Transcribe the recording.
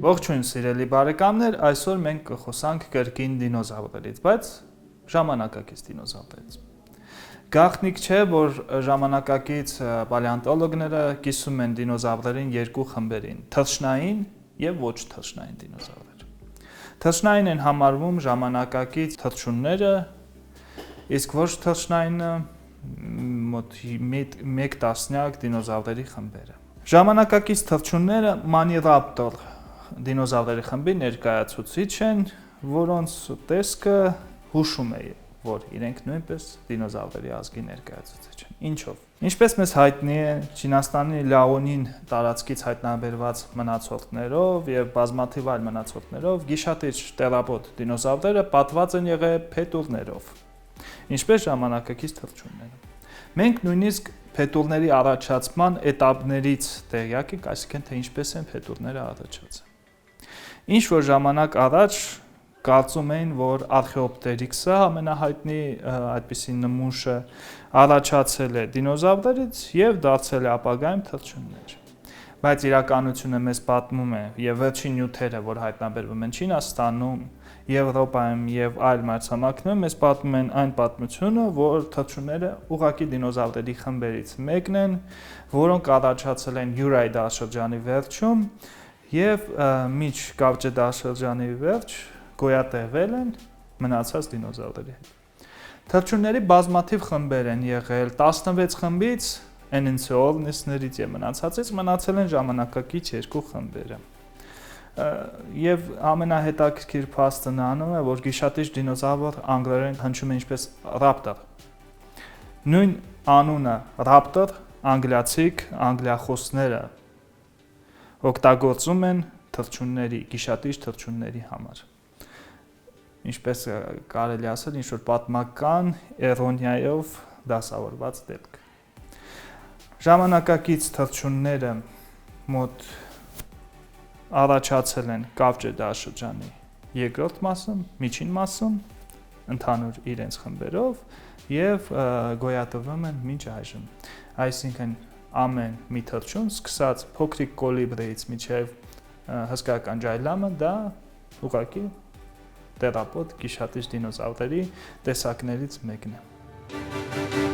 Ողջույն սիրելի բարեկամներ, այսօր մենք կխոսանք կրկին դինոզավրերից, բայց ժամանակակից դինոզավրերից։ Գաղտնիք չէ, որ ժամանակակից պալեոնտոլոգները կիսում են դինոզավրերին երկու խմբերին՝ թռչնային եւ ոչ թռչնային դինոզավրեր։ Թռչնային են համարվում ժամանակակից թռչունները, իսկ ոչ թռչնայինը մոտ 1 տասնյակ դինոզավրերի խմբերը։ Ժամանակակից թռչունները Maniraptor դինոզավրերի խմբի ներկայացուցիչ են, որոնց տեսքը հուշում է, որ իրենք նույնպես դինոզավրերի ազգի ներկայացուցիչ են։ Ինչով։ Ինչպես մեզ հայտնի է, Չինաստանի Լաոնին տարածքից հայտնաբերված մնացորդներով եւ բազմաթիվ այլ մնացորդներով գիշատիչ տերապոդ դինոզավրերը պատված են եղել փետուրներով, ինչպես ժամանակակից թռչունները։ Մենք նույնիսկ փետուրների առաջացման էտապներից տեղյակ ենք, այսինքն թե ինչպես են փետուրները առաջացել։ Ինչ որ ժամանակ առաջ կարծում էին, որ Archaeopteryx-ը ամենահայտնի այդպիսի նմուշը առաջացել է դինոզավրերից եւ դարձել է ապագայում թռչուններ։ Բայց իրականությունը մեզ պատմում է եւ վերջին նյութերը, որ հայտնաբերվում են Չինաստանում, Եվրոպայում եւ այլ մայրցամաքներում, մեզ պատմում են այն պատմությունը, որ թռչունները ուղղակի դինոզավրերի խմբերից մեկն են, որոնք առաջացել են Յուրայի դարաշրջանի վերջում եւ միջ Կավճե դարաշրջանի վերջ գոյատևել են մնացած դինոզավրերի հետ։ Թռչունների բազմաթիվ խմբեր են եղել, 16 խմբից Enenceornis-ներից եւ մնացածից մնացել են ժամանակակից երկու խմբերը։ Եվ ամենահետաքրքիր փաստը նրանում է, որ գիշատիչ դինոզավր անգլերեն հնչում է ինչպես raptor։ Նույն անունը raptor անգլիացիք, անգլիախոսները օգտագործում են թռչունների, գիշատիչ թռչունների համար։ Ինչպես կարելի ասել, ինչ որ պատմական էրոնիայով դասավորված դեպք։ Ժամանակակից թռչունները մոտ առաջացել են Կավճե դարաշրջանի երկրորդ մասում, միջին մասում, ընդհանուր իրենց խմբերով եւ գոյատևում են մինչ այժմ։ Այսինքն ամեն մի թռչուն, սկսած փոքրիկ կոլիբրիից մինչև հսկայական ջայլամը, դա ուղղակի տերապոդ գիշատիչ դինոզավրերի տեսակներից մեկն է։